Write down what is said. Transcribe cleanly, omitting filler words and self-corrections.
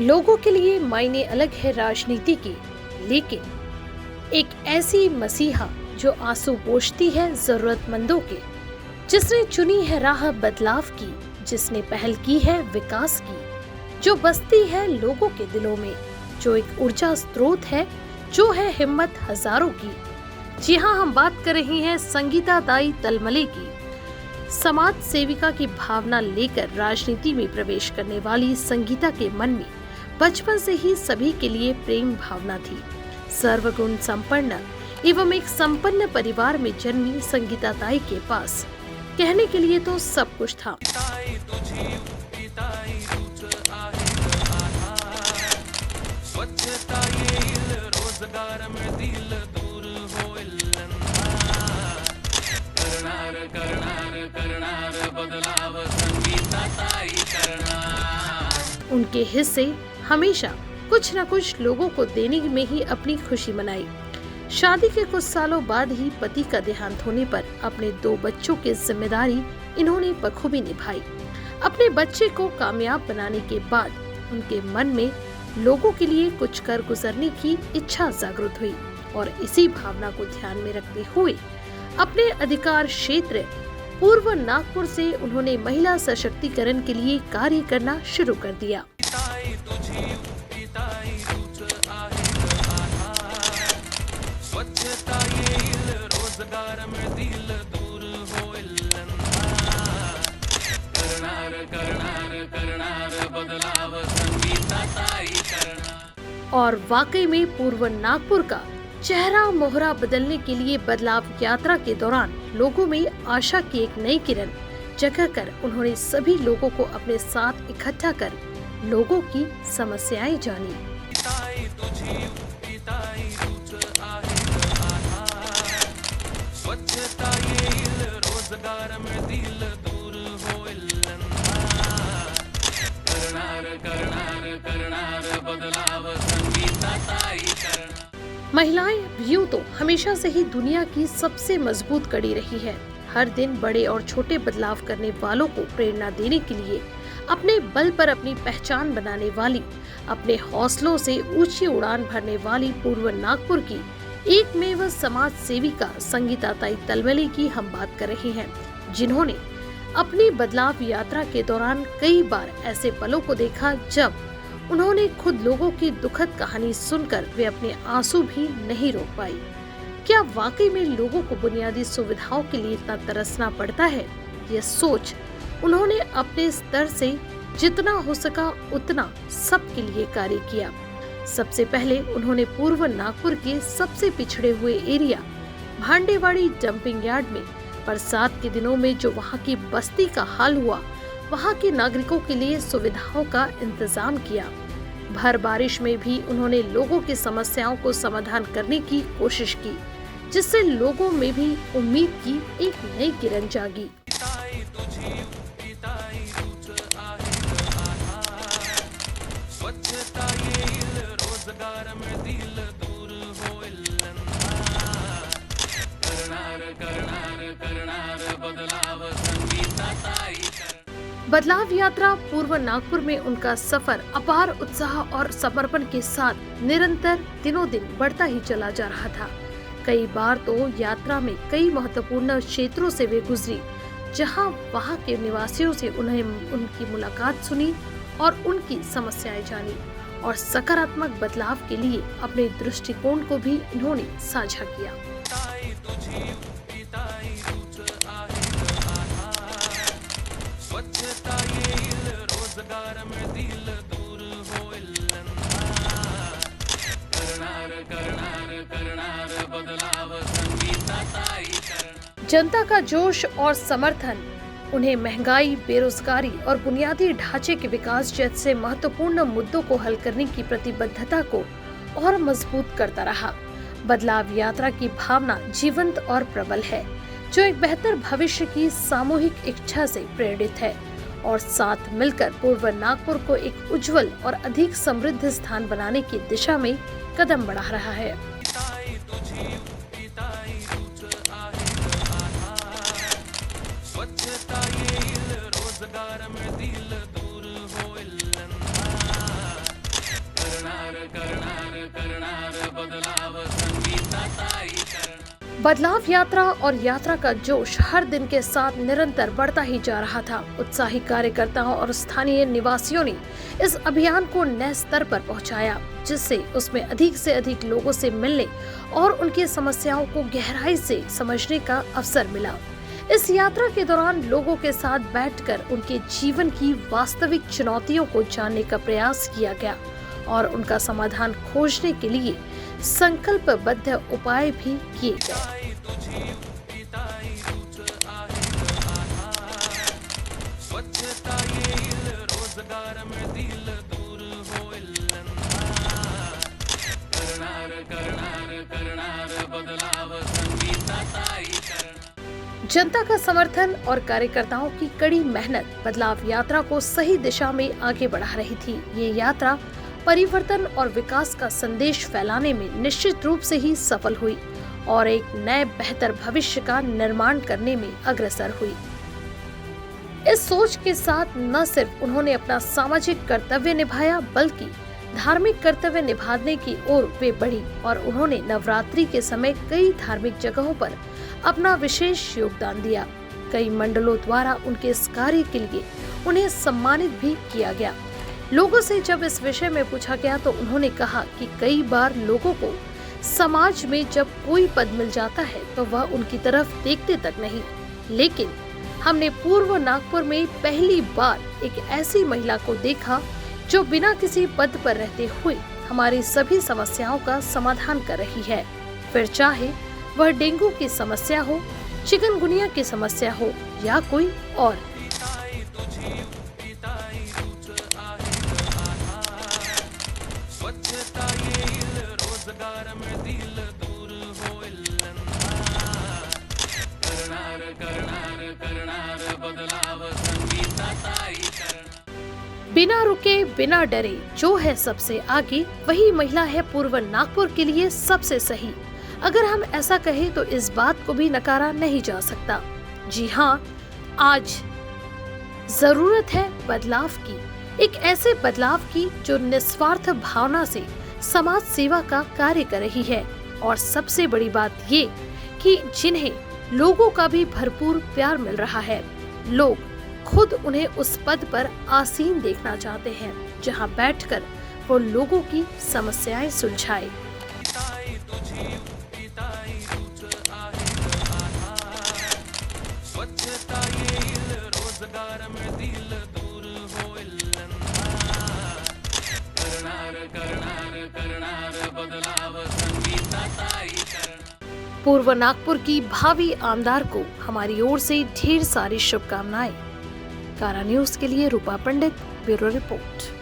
लोगों के लिए मायने अलग है राजनीति की, लेकिन एक ऐसी मसीहा जो आंसू पोंछती है जरूरतमंदों के, जिसने चुनी है राह बदलाव की, जिसने पहल की है विकास की, जो बसती है लोगों के दिलों में, जो एक ऊर्जा स्रोत है, जो है हिम्मत हजारों की। जी हाँ, हम बात कर रहे हैं संगीता दाई तलमले की। समाज सेविका की भावना लेकर राजनीति में प्रवेश करने वाली संगीता के मन में बचपन से ही सभी के लिए प्रेम भावना थी। सर्वगुण संपन्न एवं एक संपन्न परिवार में जन्मी संगीता दाई के पास कहने के लिए तो सब कुछ था। उनके हिस्से हमेशा कुछ न कुछ लोगों को देने में ही अपनी खुशी मनाई। शादी के कुछ सालों बाद ही पति का देहांत होने पर अपने 2 बच्चों की जिम्मेदारी इन्होंने बखूबी निभाई। अपने बच्चे को कामयाब बनाने के बाद उनके मन में लोगों के लिए कुछ कर गुजरने की इच्छा जागृत हुई और इसी भावना को ध्यान में रखते हुए अपने अधिकार क्षेत्र पूर्व नागपुर से उन्होंने महिला सशक्तिकरण के लिए कार्य करना शुरू कर दिया। और वाकई में पूर्व नागपुर का चेहरा मोहरा बदलने के लिए बदलाव यात्रा के दौरान लोगों में आशा की एक नई किरण जगा कर उन्होंने सभी लोगों को अपने साथ इकट्ठा कर लोगों की समस्याएं जानी। महिलाएं यूं तो हमेशा से ही दुनिया की सबसे मजबूत कड़ी रही है। हर दिन बड़े और छोटे बदलाव करने वालों को प्रेरणा देने के लिए अपने बल पर अपनी पहचान बनाने वाली, अपने हौसलों से ऊंची उड़ान भरने वाली पूर्व नागपुर की एकमेव समाज सेविका संगीता दाई तलमले की हम बात कर रहे हैं, जिन्होंने अपनी बदलाव यात्रा के दौरान कई बार ऐसे पलों को देखा जब उन्होंने खुद लोगों की दुखद कहानी सुनकर वे अपने आंसू भी नहीं रोक पाई। क्या वाकई में लोगों को बुनियादी सुविधाओं के लिए इतना तरसना पड़ता है? यह सोच उन्होंने अपने स्तर से जितना हो सका उतना सबके लिए कार्य किया। सबसे पहले उन्होंने पूर्व नागपुर के सबसे पिछड़े हुए एरिया भांडेवाड़ी डंपिंग यार्ड में बरसात के दिनों में जो वहां की बस्ती का हाल हुआ, वहां के नागरिकों के लिए सुविधाओं का इंतजाम किया। भर बारिश में भी उन्होंने लोगों की समस्याओं को समाधान करने की कोशिश की, जिससे लोगों में भी उम्मीद की एक नई किरण जागी। बदलाव यात्रा पूर्व नागपुर में उनका सफर अपार उत्साह और समर्पण के साथ निरंतर दिनों दिन बढ़ता ही चला जा रहा था। कई बार तो यात्रा में कई महत्वपूर्ण क्षेत्रों से वे गुजरी, जहां वहां के निवासियों से उन्हें उनकी मुलाकात सुनी और उनकी समस्याएं जानी और सकारात्मक बदलाव के लिए अपने दृष्टिकोण को भी इन्होंने साझा किया। जनता का जोश और समर्थन उन्हें महंगाई, बेरोजगारी और बुनियादी ढांचे के विकास जैसे महत्वपूर्ण मुद्दों को हल करने की प्रतिबद्धता को और मजबूत करता रहा। बदलाव यात्रा की भावना जीवंत और प्रबल है, जो एक बेहतर भविष्य की सामूहिक इच्छा से प्रेरित है और साथ मिलकर पूर्व नागपुर को एक उज्जवल और अधिक समृद्ध स्थान बनाने की दिशा में कदम बढ़ा रहा है। बदलाव यात्रा और यात्रा का जोश हर दिन के साथ निरंतर बढ़ता ही जा रहा था। उत्साही कार्यकर्ताओं और स्थानीय निवासियों ने इस अभियान को नए स्तर पर पहुंचाया, जिससे उसमें अधिक से अधिक लोगों से मिलने और उनकी समस्याओं को गहराई से समझने का अवसर मिला। इस यात्रा के दौरान लोगों के साथ बैठकर उनके जीवन की वास्तविक चुनौतियों को जानने का प्रयास किया गया और उनका समाधान खोजने के लिए संकल्पबद्ध उपाय भी किए गए। जनता का समर्थन और कार्यकर्ताओं की कड़ी मेहनत बदलाव यात्रा को सही दिशा में आगे बढ़ा रही थी। ये यात्रा परिवर्तन और विकास का संदेश फैलाने में निश्चित रूप से ही सफल हुई और एक नए बेहतर भविष्य का निर्माण करने में अग्रसर हुई। इस सोच के साथ न सिर्फ उन्होंने अपना सामाजिक कर्तव्य निभाया, बल्कि धार्मिक कर्तव्य निभाने की ओर वे बढ़ी और उन्होंने नवरात्रि के समय कई धार्मिक जगहों पर अपना विशेष योगदान दिया। कई मंडलों द्वारा उनके इस कार्य के लिए उन्हें सम्मानित भी किया गया। लोगों से जब इस विषय में पूछा गया तो उन्होंने कहा कि कई बार लोगों को समाज में जब कोई पद मिल जाता है तो वह उनकी तरफ देखते तक नहीं, लेकिन हमने पूर्व नागपुर में पहली बार एक ऐसी महिला को देखा जो बिना किसी पद पर रहते हुए हमारी सभी समस्याओं का समाधान कर रही है। फिर चाहे वह डेंगू की समस्या हो, चिकनगुनिया की समस्या हो या कोई और। बिना रुके बिना डरे जो है सबसे आगे, वही महिला है पूर्व नागपुर के लिए सबसे सही। अगर हम ऐसा कहें तो इस बात को भी नकारा नहीं जा सकता। जी हाँ, आज जरूरत है बदलाव की, एक ऐसे बदलाव की जो निस्वार्थ भावना से समाज सेवा का कार्य कर रही है और सबसे बड़ी बात ये कि जिन्हें लोगों का भी भरपूर प्यार मिल रहा है। लोग खुद उन्हें उस पद पर आसीन देखना चाहते हैं जहां बैठकर वो लोगों की समस्याएं सुलझाए। पूर्व नागपुर की भावी आमदार को हमारी ओर से ढेर सारी शुभकामनाएं। कारा न्यूज़ के लिए रूपा पंडित, ब्यूरो रिपोर्ट।